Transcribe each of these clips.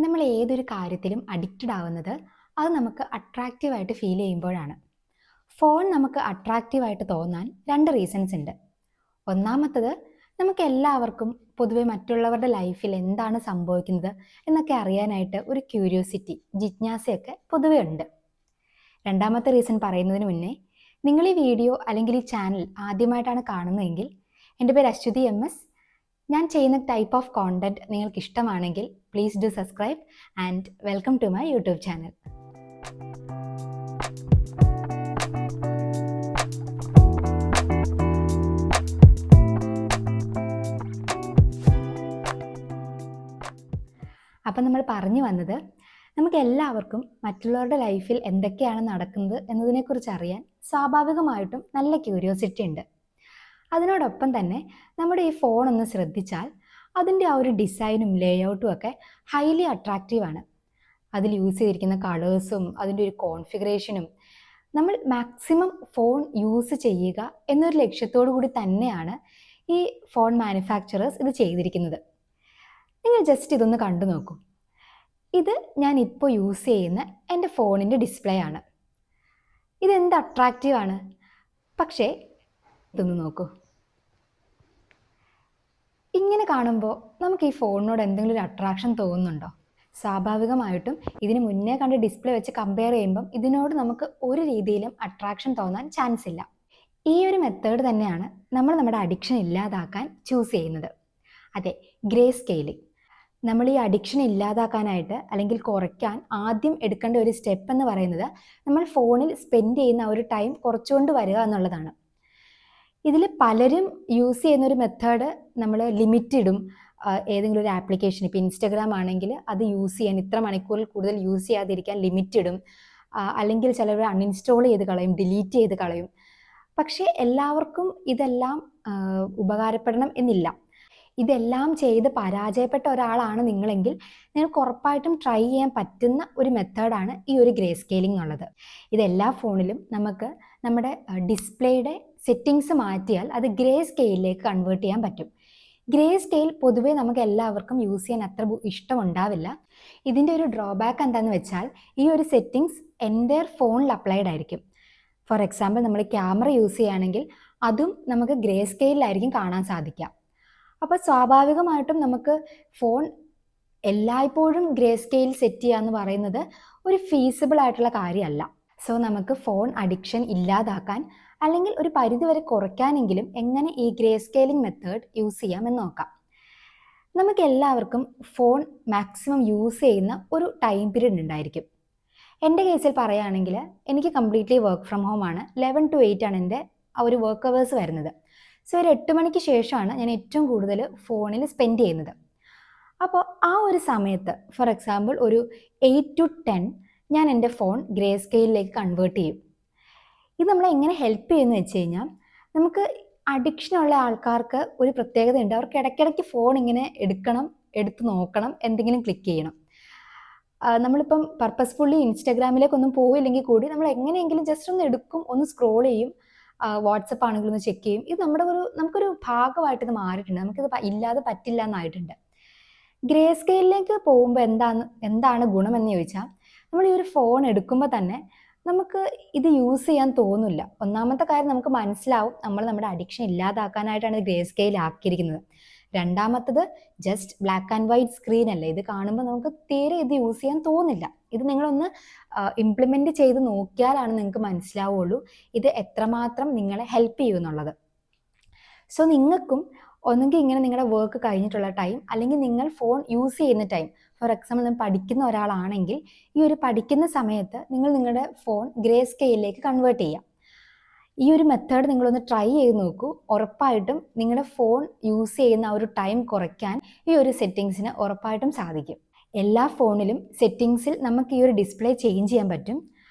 നമ്മൾ ഏതൊരു കാര്യത്തിലും അഡിക്റ്റഡ് ആവുന്നത് അത് നമുക്ക് അട്രാക്റ്റീവായിട്ട് ഫീൽ ചെയ്യുമ്പോഴാണ്. ഫോൺ നമുക്ക് അട്രാക്റ്റീവായിട്ട് തോന്നാൻ രണ്ട് റീസൺസ് ഉണ്ട്. ഒന്നാമത്തത്, നമുക്ക് എല്ലാവർക്കും പൊതുവെ മറ്റുള്ളവരുടെ ലൈഫിൽ എന്താണ് സംഭവിക്കുന്നത് എന്നൊക്കെ അറിയാനായിട്ട് ഒരു ക്യൂരിയോസിറ്റി, ജിജ്ഞാസയൊക്കെ പൊതുവെ ഉണ്ട്. രണ്ടാമത്തെ റീസൺ പറയുന്നതിന് മുന്നേ, നിങ്ങൾ ഈ വീഡിയോ അല്ലെങ്കിൽ ഈ ചാനൽ ആദ്യമായിട്ടാണ് കാണുന്നതെങ്കിൽ, എൻ്റെ പേര് അശ്വതി MS. ഞാൻ ചെയ്യുന്ന ടൈപ്പ് ഓഫ് കോണ്ടന്റ് നിങ്ങൾക്ക് ഇഷ്ടമാണെങ്കിൽ please do subscribe and welcome to my YouTube channel. അപ്പം നമ്മൾ പറഞ്ഞു വന്നത്, നമുക്ക് എല്ലാവർക്കും മറ്റുള്ളവരുടെ ലൈഫിൽ എന്തൊക്കെയാണ് നടക്കുന്നത് എന്നതിനെക്കുറിച്ച് അറിയാൻ സ്വാഭാവികമായിട്ടും നല്ല ക്യൂരിയോസിറ്റി ഉണ്ട്. അതിനോടൊപ്പം തന്നെ നമ്മുടെ ഈ ഫോൺ ഒന്ന് ശ്രദ്ധിച്ചാൽ അതിൻ്റെ ആ ഒരു ഡിസൈനും ലേഔട്ടും ഒക്കെ ഹൈലി അട്രാക്റ്റീവാണ്. അതിൽ യൂസ് ചെയ്തിരിക്കുന്ന കളേഴ്സും അതിൻ്റെ ഒരു കോൺഫിഗറേഷനും, നമ്മൾ മാക്സിമം ഫോൺ യൂസ് ചെയ്യുക എന്നൊരു ലക്ഷ്യത്തോടു കൂടി തന്നെയാണ് ഈ ഫോൺ മാനുഫാക്ചറേഴ്സ് ഇത് ചെയ്തിരിക്കുന്നത്. നിങ്ങൾ ജസ്റ്റ് ഇതൊന്ന് കണ്ടു നോക്കൂ. ഇത് ഞാൻ ഇപ്പോൾ യൂസ് ചെയ്യുന്ന എൻ്റെ ഫോണിൻ്റെ ഡിസ്പ്ലേ ആണ്. ഇതെന്ത് അട്രാക്റ്റീവാണ്. പക്ഷേ ഇതൊന്ന് നോക്കൂ. ഇങ്ങനെ കാണുമ്പോൾ നമുക്ക് ഈ ഫോണിനോട് എന്തെങ്കിലും ഒരു അട്രാക്ഷൻ തോന്നുന്നുണ്ടോ? സ്വാഭാവികമായിട്ടും ഇതിന് മുന്നേ കണ്ട ഡിസ്പ്ലേ വെച്ച് കമ്പയർ ചെയ്യുമ്പം ഇതിനോട് നമുക്ക് ഒരു രീതിയിലും അട്രാക്ഷൻ തോന്നാൻ ചാൻസ് ഇല്ല. ഈ ഒരു മെത്തേഡ് തന്നെയാണ് നമ്മൾ നമ്മുടെ അഡിക്ഷൻ ഇല്ലാതാക്കാൻ ചൂസ് ചെയ്യുന്നത്. അതെ, ഗ്രേ സ്കെയിലിംഗ്. നമ്മൾ ഈ അഡിക്ഷൻ ഇല്ലാതാക്കാനായിട്ട് അല്ലെങ്കിൽ കുറയ്ക്കാൻ ആദ്യം എടുക്കേണ്ട ഒരു സ്റ്റെപ്പ് എന്ന് പറയുന്നത്, നമ്മൾ ഫോണിൽ സ്പെൻഡ് ചെയ്യുന്ന ഒരു ടൈം കുറച്ചുകൊണ്ട് വരിക എന്നുള്ളതാണ്. ഇതിൽ പലരും യൂസ് ചെയ്യുന്ന ഒരു മെത്തേഡ്, നമ്മൾ ലിമിറ്റ് ഇടും. ഏതെങ്കിലും ഒരു ആപ്ലിക്കേഷൻ, ഇപ്പോൾ ഇൻസ്റ്റഗ്രാം ആണെങ്കിൽ അത് യൂസ് ചെയ്യാൻ ഇത്ര മണിക്കൂറിൽ കൂടുതൽ യൂസ് ചെയ്യാതിരിക്കാൻ ലിമിറ്റ് ഇടും. അല്ലെങ്കിൽ ചിലർ അൺഇൻസ്റ്റാൾ ചെയ്ത് കളയും, ഡിലീറ്റ് ചെയ്ത് കളയും. പക്ഷേ എല്ലാവർക്കും ഇതെല്ലാം ഉപകാരപ്പെടണം എന്നില്ല. ഇതെല്ലാം ചെയ്ത് പരാജയപ്പെട്ട ഒരാളാണ് നിങ്ങളെങ്കിൽ നിങ്ങൾക്ക് ഉറപ്പായിട്ടും ട്രൈ ചെയ്യാൻ പറ്റുന്ന ഒരു മെത്തേഡാണ് ഈ ഒരു ഗ്രേ സ്കെയിലിംഗ് എന്നുള്ളത്. ഇതെല്ലാ ഫോണിലും നമുക്ക് നമ്മുടെ ഡിസ്പ്ലേയുടെ സെറ്റിങ്സ് മാറ്റിയാൽ അത് ഗ്രേ സ്കെയിലിലേക്ക് കൺവേർട്ട് ചെയ്യാൻ പറ്റും. ഗ്രേ സ്കെയിൽ പൊതുവേ നമുക്ക് എല്ലാവർക്കും യൂസ് ചെയ്യാൻ അത്ര ഇഷ്ടമുണ്ടാവില്ല. ഇതിൻ്റെ ഒരു ഡ്രോബാക്ക് എന്താണെന്ന് വെച്ചാൽ, ഈ ഒരു സെറ്റിങ്സ് എൻ്റയർ ഫോണിൽ അപ്ലൈഡ് ആയിരിക്കും. ഫോർ എക്സാമ്പിൾ, നമ്മൾ ക്യാമറ യൂസ് ചെയ്യുകയാണെങ്കിൽ അതും നമുക്ക് ഗ്രേ സ്കെയിലായിരിക്കും കാണാൻ സാധിക്കുക. അപ്പോൾ സ്വാഭാവികമായിട്ടും നമുക്ക് ഫോൺ എല്ലായ്പ്പോഴും ഗ്രേ സ്കെയിൽ സെറ്റ് ചെയ്യുക എന്ന് പറയുന്നത് ഒരു ഫീസിബിൾ ആയിട്ടുള്ള കാര്യമല്ല. സോ നമുക്ക് ഫോൺ അഡിക്ഷൻ ഇല്ലാതാക്കാൻ അല്ലെങ്കിൽ ഒരു പരിധിവരെ കുറയ്ക്കാനെങ്കിലും എങ്ങനെ ഈ ഗ്രേ സ്കെയിലിംഗ് മെത്തേഡ് യൂസ് ചെയ്യാമെന്ന് നോക്കാം. നമുക്ക് എല്ലാവർക്കും ഫോൺ മാക്സിമം യൂസ് ചെയ്യുന്ന ഒരു ടൈം പീരീഡ് ഉണ്ടായിരിക്കും. എൻ്റെ കേസിൽ പറയുകയാണെങ്കിൽ എനിക്ക് കംപ്ലീറ്റ്ലി വർക്ക് ഫ്രം ഹോം ആണ്. 11 to 8 ആണ് എൻ്റെ ആ ഒരു വർക്ക് അവേഴ്സ് വരുന്നത്. സോ ഒരു 8 മണിക്ക് ശേഷമാണ് ഞാൻ ഏറ്റവും കൂടുതൽ ഫോണിൽ സ്പെൻഡ് ചെയ്യുന്നത്. അപ്പോൾ ആ ഒരു സമയത്ത്, ഫോർ എക്സാമ്പിൾ ഒരു 8 to 10 ഞാൻ എൻ്റെ ഫോൺ ഗ്രേ സ്കെയിലിലേക്ക് കൺവേർട്ട് ചെയ്യും. ഇത് നമ്മളെ എങ്ങനെ ഹെൽപ്പ് ചെയ്യുമെന്ന് വെച്ച് കഴിഞ്ഞാൽ, നമുക്ക് അഡിക്ഷനുള്ള ആൾക്കാർക്ക് ഒരു പ്രത്യേകതയുണ്ട്. അവർക്ക് ഇടയ്ക്കിടയ്ക്ക് ഫോൺ ഇങ്ങനെ എടുത്ത് നോക്കണം, എന്തെങ്കിലും ക്ലിക്ക് ചെയ്യണം. നമ്മളിപ്പം പർപ്പസ്ഫുള്ളി ഇൻസ്റ്റാഗ്രാമിലേക്കൊന്നും പോയില്ലെങ്കിൽ കൂടി നമ്മൾ എങ്ങനെയെങ്കിലും ജസ്റ്റ് ഒന്ന് എടുക്കും, ഒന്ന് സ്ക്രോൾ ചെയ്യും, വാട്സപ്പ് ആണെങ്കിലും ഒന്ന് ചെക്ക് ചെയ്യും. ഇത് നമുക്കൊരു ഭാഗമായിട്ട് ഇത് മാറിയിട്ടുണ്ട്. നമുക്കിത് ഇല്ലാതെ പറ്റില്ല എന്നായിട്ടുണ്ട്. ഗ്രേ സ്കെയിലിലേക്ക് പോകുമ്പോൾ എന്താണ് ഗുണമെന്ന് ചോദിച്ചാൽ, നമ്മൾ ഈ ഒരു ഫോൺ എടുക്കുമ്പോൾ തന്നെ നമുക്ക് ഇത് യൂസ് ചെയ്യാൻ തോന്നില്ല. ഒന്നാമത്തെ കാര്യം, നമുക്ക് മനസ്സിലാവും നമ്മൾ നമ്മുടെ അഡിക്ഷൻ ഇല്ലാതാക്കാനായിട്ടാണ് ഗ്രേ സ്കെയിൽ ആക്കിയിരിക്കുന്നത്. രണ്ടാമത്തത്, just black and white screen അല്ലേ, ഇത് കാണുമ്പോൾ നമുക്ക് തീരെ ഇത് യൂസ് ചെയ്യാൻ തോന്നില്ല. ഇത് നിങ്ങളൊന്ന് ഇംപ്ലിമെൻറ്റ് ചെയ്ത് നോക്കിയാലാണ് നിങ്ങൾക്ക് മനസ്സിലാവുള്ളൂ ഇത് എത്രമാത്രം നിങ്ങളെ ഹെൽപ്പ് ചെയ്യുമെന്നുള്ളത്. സോ നിങ്ങൾക്കും ഒന്നുകിൽ ഇങ്ങനെ നിങ്ങളുടെ വർക്ക് കഴിഞ്ഞിട്ടുള്ള ടൈം, അല്ലെങ്കിൽ നിങ്ങൾ ഫോൺ യൂസ് ചെയ്യുന്ന ടൈം, ഫോർ എക്സാമ്പിൾ നിങ്ങൾ പഠിക്കുന്ന ഒരാളാണെങ്കിൽ ഈ ഒരു പഠിക്കുന്ന സമയത്ത് നിങ്ങൾ നിങ്ങളുടെ ഫോൺ ഗ്രേ സ്കെയിലിലേക്ക് കൺവേർട്ട് ചെയ്യാം. ഈ ഒരു മെത്തേഡ് നിങ്ങളൊന്ന് ട്രൈ ചെയ്ത് നോക്കൂ. ഉറപ്പായിട്ടും നിങ്ങളുടെ ഫോൺ യൂസ് ചെയ്യുന്ന ആ ഒരു ടൈം കുറയ്ക്കാൻ ഈ ഒരു സെറ്റിങ്സിന് ഉറപ്പായിട്ടും സാധിക്കും. എല്ലാ ഫോണിലും സെറ്റിങ്സിൽ നമുക്ക് ഈ ഒരു ഡിസ്പ്ലേ ചേഞ്ച് ചെയ്യാൻ പറ്റും.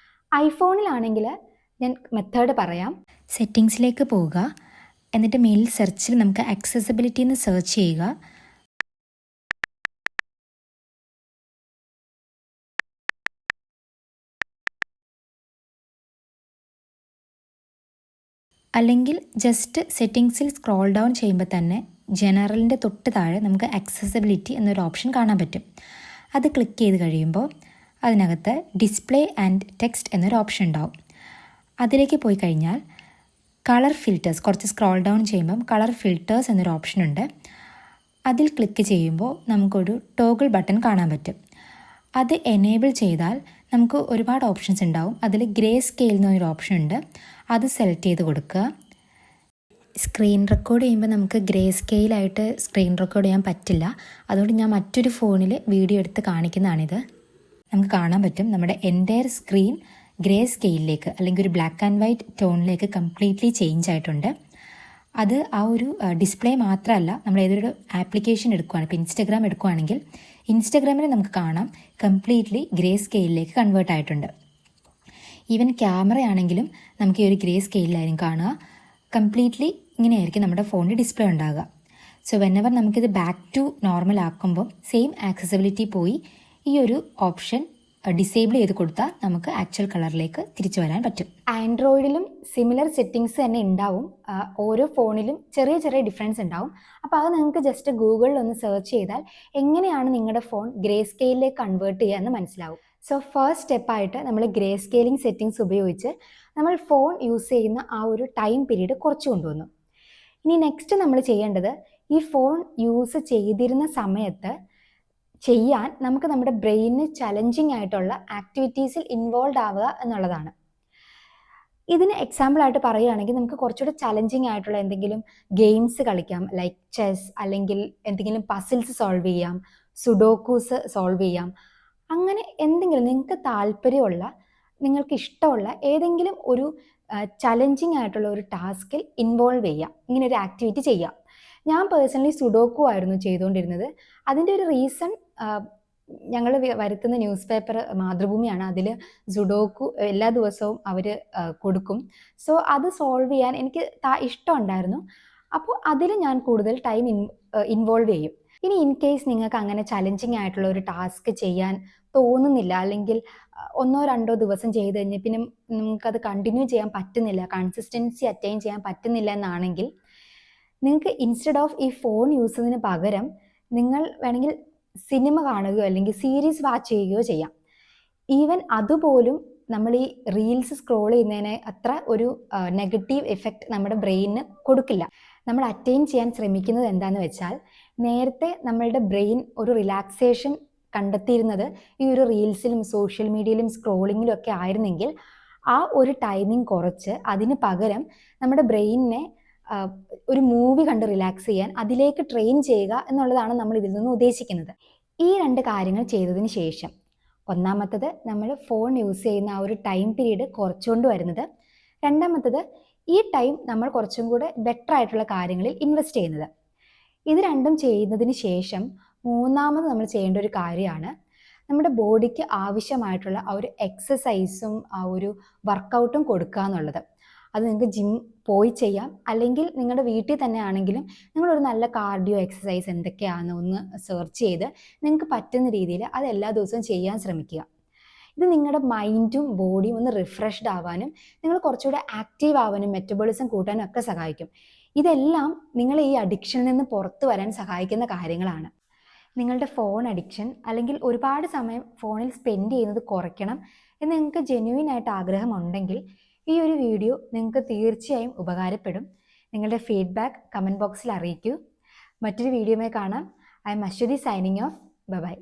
ഐഫോണിലാണെങ്കിൽ ഞാൻ മെത്തേഡ് പറയാം. സെറ്റിങ്സിലേക്ക് പോവുക, എന്നിട്ട് മെയിൽ സെർച്ചിൽ നമുക്ക് ആക്സസിബിലിറ്റി എന്ന് സെർച്ച് ചെയ്യുക. അല്ലെങ്കിൽ ജസ്റ്റ് സെറ്റിങ്സിൽ സ്ക്രോൾ ഡൗൺ ചെയ്യുമ്പോൾ തന്നെ ജനറലിൻ്റെ തൊട്ട് താഴെ നമുക്ക് ആക്സസിബിലിറ്റി എന്നൊരു ഓപ്ഷൻ കാണാൻ പറ്റും. അത് ക്ലിക്ക് ചെയ്ത് കഴിയുമ്പോൾ അതിനകത്ത് ഡിസ്പ്ലേ ആൻഡ് ടെക്സ്റ്റ് എന്നൊരു ഓപ്ഷൻ ഉണ്ടാവും. അതിലേക്ക് പോയി കഴിഞ്ഞാൽ കളർ ഫിൽറ്റേഴ്സ്, കുറച്ച് സ്ക്രോൾ ഡൗൺ ചെയ്യുമ്പം കളർ ഫിൽറ്റേഴ്സ് എന്നൊരു ഓപ്ഷൻ ഉണ്ട്. അതിൽ ക്ലിക്ക് ചെയ്യുമ്പോൾ നമുക്കൊരു ടോഗിൾ ബട്ടൺ കാണാൻ പറ്റും. അത് എനേബിൾ ചെയ്താൽ നമുക്ക് ഒരുപാട് ഓപ്ഷൻസ് ഉണ്ടാവും. അതിൽ ഗ്രേ സ്കെയിൽ എന്നൊരു ഓപ്ഷൻ ഉണ്ട്, അത് സെലക്ട് ചെയ്ത് കൊടുക്കുക. സ്ക്രീൻ റെക്കോർഡ് ചെയ്യുമ്പോൾ നമുക്ക് ഗ്രേ സ്കെയിലായിട്ട് സ്ക്രീൻ റെക്കോർഡ് ചെയ്യാൻ പറ്റില്ല. അതുകൊണ്ട് ഞാൻ മറ്റൊരു ഫോണിൽ വീഡിയോ എടുത്ത് കാണിക്കുന്നതാണിത്. നമുക്ക് കാണാൻ പറ്റും നമ്മുടെ എൻ്റയർ സ്ക്രീൻ ഗ്രേ സ്കെയിലിലേക്ക് അല്ലെങ്കിൽ ഒരു ബ്ലാക്ക് ആൻഡ് വൈറ്റ് ടോണിലേക്ക് കംപ്ലീറ്റ്ലി ചേഞ്ച് ആയിട്ടുണ്ട്. അത് ആ ഒരു ഡിസ്പ്ലേ മാത്രമല്ല, നമ്മൾ ഏതൊരു ആപ്ലിക്കേഷൻ എടുക്കുകയാണ്, ഇപ്പോൾ ഇൻസ്റ്റഗ്രാം എടുക്കുകയാണെങ്കിൽ ഇൻസ്റ്റഗ്രാമിൽ നമുക്ക് കാണാം കംപ്ലീറ്റ്ലി ഗ്രേ സ്കെയിലിലേക്ക് കൺവേർട്ട് ആയിട്ടുണ്ട്. ഈവൻ ക്യാമറ ആണെങ്കിലും നമുക്ക് ഈ ഒരു ഗ്രേ സ്കെയിലായിരിക്കും കാണുക. കംപ്ലീറ്റ്ലി ഇങ്ങനെയായിരിക്കും നമ്മുടെ ഫോണിൽ ഡിസ്പ്ലേ ഉണ്ടാകുക. സോ വെനെവർ നമുക്കിത് ബാക്ക് ടു നോർമൽ ആക്കുമ്പം സെയിം ആക്സസിബിലിറ്റി പോയി ഈ ഒരു ഓപ്ഷൻ ഡിസേബിൾ ചെയ്ത് കൊടുത്താൽ നമുക്ക് ആക്ച്വൽ കളറിലേക്ക് തിരിച്ചു വരാൻ പറ്റും. ആൻഡ്രോയിഡിലും സിമിലർ സെറ്റിങ്സ് തന്നെ ഉണ്ടാവും. ഓരോ ഫോണിലും ചെറിയ ചെറിയ ഡിഫറൻസ് ഉണ്ടാവും. അപ്പോൾ അത് നിങ്ങൾക്ക് ജസ്റ്റ് ഗൂഗിളിൽ ഒന്ന് സെർച്ച് ചെയ്താൽ എങ്ങനെയാണ് നിങ്ങളുടെ ഫോൺ ഗ്രേ സ്കെയിലിലേക്ക് കൺവേർട്ട് ചെയ്യുക എന്ന് മനസ്സിലാവും. സോ ഫസ്റ്റ് സ്റ്റെപ്പായിട്ട് നമ്മൾ ഗ്രേ സ്കെയിലിംഗ് സെറ്റിങ്സ് ഉപയോഗിച്ച് നമ്മൾ ഫോൺ യൂസ് ചെയ്യുന്ന ആ ഒരു ടൈം പീരീഡ് കുറച്ച് കൊണ്ടുവന്നു. ഇനി നെക്സ്റ്റ് നമ്മൾ ചെയ്യേണ്ടത് ഈ ഫോൺ യൂസ് ചെയ്തിരുന്ന സമയത്ത് ചെയ്യാൻ നമുക്ക് നമ്മുടെ ബ്രെയിനിന് ചലഞ്ചിങ് ആയിട്ടുള്ള ആക്ടിവിറ്റീസിൽ ഇൻവോൾവ് ആവുക എന്നുള്ളതാണ്. ഇതിന് എക്സാമ്പിളായിട്ട് പറയുകയാണെങ്കിൽ നമുക്ക് കുറച്ചുകൂടെ ചലഞ്ചിങ് ആയിട്ടുള്ള എന്തെങ്കിലും ഗെയിംസ് കളിക്കാം, ലൈക്ക് ചെസ്, അല്ലെങ്കിൽ എന്തെങ്കിലും പസിൽസ് സോൾവ് ചെയ്യാം, സുഡോക്കൂസ് സോൾവ് ചെയ്യാം. അങ്ങനെ എന്തെങ്കിലും നിങ്ങൾക്ക് താല്പര്യമുള്ള, നിങ്ങൾക്ക് ഇഷ്ടമുള്ള ഏതെങ്കിലും ഒരു ചലഞ്ചിങ് ആയിട്ടുള്ള ഒരു ടാസ്കിൽ ഇൻവോൾവ് ചെയ്യാം, ഇങ്ങനെ ഒരു ആക്ടിവിറ്റി ചെയ്യാം. ഞാൻ പേഴ്സണലി സുഡോക്കു ആയിരുന്നു ചെയ്തുകൊണ്ടിരുന്നത്. അതിൻ്റെ ഒരു റീസൺ, ഞങ്ങൾ വരുത്തുന്ന ന്യൂസ് പേപ്പർ മാതൃഭൂമിയാണ്. അതിൽ സുഡോക്കു എല്ലാ ദിവസവും അവർ കൊടുക്കും. സോ അത് സോൾവ് ചെയ്യാൻ എനിക്ക് ഇഷ്ടമുണ്ടായിരുന്നു. അപ്പോൾ അതിൽ ഞാൻ കൂടുതൽ ടൈം ഇൻവോൾവ് ചെയ്യും. ഇനി ഇൻ കേസ് നിങ്ങൾക്ക് അങ്ങനെ ചലഞ്ചിങ് ആയിട്ടുള്ള ഒരു ടാസ്ക് ചെയ്യാൻ തോന്നുന്നില്ല, അല്ലെങ്കിൽ 1-2 ദിവസം ചെയ്ത് കഴിഞ്ഞ് പിന്നെ നിങ്ങൾക്കത് കണ്ടിന്യൂ ചെയ്യാൻ പറ്റുന്നില്ല, കൺസിസ്റ്റൻസി അറ്റൈൻ ചെയ്യാൻ പറ്റുന്നില്ല എന്നാണെങ്കിൽ നിങ്ങൾക്ക് ഇൻസ്റ്റെഡ് ഓഫ് ഈ ഫോൺ യൂസ് ചെയ്യുന്നതിന് പകരം നിങ്ങൾ വേണമെങ്കിൽ സിനിമ കാണുകയോ അല്ലെങ്കിൽ സീരീസ് വാച്ച് ചെയ്യുകയോ ചെയ്യാം. ഈവൻ അതുപോലും നമ്മൾ ഈ റീൽസ് സ്ക്രോൾ ചെയ്യുന്നതിന് അത്ര ഒരു നെഗറ്റീവ് എഫക്റ്റ് നമ്മുടെ ബ്രെയിനിന് കൊടുക്കില്ല. നമ്മൾ അറ്റൈൻ ചെയ്യാൻ ശ്രമിക്കുന്നത് എന്താണെന്ന് വെച്ചാൽ, നേരത്തെ നമ്മളുടെ ബ്രെയിൻ ഒരു റിലാക്സേഷൻ കണ്ടെത്തിയിരുന്നത് ഈ ഒരു റീൽസിലും സോഷ്യൽ മീഡിയയിലും സ്ക്രോളിങ്ങിലും ഒക്കെ ആയിരുന്നെങ്കിൽ ആ ഒരു ടൈമിംഗ് കുറച്ച് അതിന് പകരം നമ്മുടെ ബ്രെയിനിനെ ഒരു മൂവി കണ്ട് റിലാക്സ് ചെയ്യാൻ അതിലേക്ക് ട്രെയിൻ ചെയ്യുക എന്നുള്ളതാണ് നമ്മൾ ഇതിൽ നിന്ന് ഉദ്ദേശിക്കുന്നത്. ഈ 2 കാര്യങ്ങൾ ചെയ്തതിന് ശേഷം, ഒന്നാമത്തത് നമ്മൾ ഫോൺ യൂസ് ചെയ്യുന്ന ആ ഒരു ടൈം പീരീഡ് കുറച്ചുകൊണ്ട് വരുന്നത്, രണ്ടാമത്തത് ഈ ടൈം നമ്മൾ കുറച്ചും കൂടെ ബെറ്റർ ആയിട്ടുള്ള കാര്യങ്ങളിൽ ഇൻവെസ്റ്റ് ചെയ്യുന്നത്. ഇത് രണ്ടും ചെയ്യുന്നതിന് ശേഷം മൂന്നാമത് നമ്മൾ ചെയ്യേണ്ട ഒരു കാര്യമാണ് നമ്മുടെ ബോഡിക്ക് ആവശ്യമായിട്ടുള്ള ആ ഒരു എക്സസൈസും ആ ഒരു വർക്കൗട്ടും കൊടുക്കുക എന്നുള്ളത്. അത് നിങ്ങൾക്ക് ജിം പോയി ചെയ്യാം, അല്ലെങ്കിൽ നിങ്ങളുടെ വീട്ടിൽ തന്നെ ആണെങ്കിലും നിങ്ങളൊരു നല്ല കാർഡിയോ എക്സസൈസ് എന്തൊക്കെയാണെന്ന് ഒന്ന് സെർച്ച് ചെയ്ത് നിങ്ങൾക്ക് പറ്റുന്ന രീതിയിൽ അത് എല്ലാ ദിവസവും ചെയ്യാൻ ശ്രമിക്കുക. ഇത് നിങ്ങളുടെ മൈൻഡും ബോഡിയും ഒന്ന് റിഫ്രഷ്ഡ് ആവാനും നിങ്ങൾ കുറച്ചുകൂടെ ആക്റ്റീവ് ആവാനും മെറ്റബോളിസം കൂട്ടാനും ഒക്കെ സഹായിക്കും. ഇതെല്ലാം നിങ്ങളെ ഈ അഡിക്ഷനിൽ നിന്ന് പുറത്തു വരാൻ സഹായിക്കുന്ന കാര്യങ്ങളാണ്. നിങ്ങളുടെ ഫോൺ അഡിക്ഷൻ അല്ലെങ്കിൽ ഒരുപാട് സമയം ഫോണിൽ സ്പെൻഡ് ചെയ്യുന്നത് കുറയ്ക്കണം എന്ന് നിങ്ങൾക്ക് ജെന്യുവിൻ ആയിട്ട് ആഗ്രഹമുണ്ടെങ്കിൽ ഈ ഒരു വീഡിയോ നിങ്ങൾക്ക് തീർച്ചയായും ഉപകാരപ്പെടും. നിങ്ങളുടെ ഫീഡ്ബാക്ക് കമൻറ്റ് ബോക്സിൽ അറിയിക്കൂ. മറ്റൊരു വീഡിയോയുമായി കാണാം. I am Aswathy signing off. By.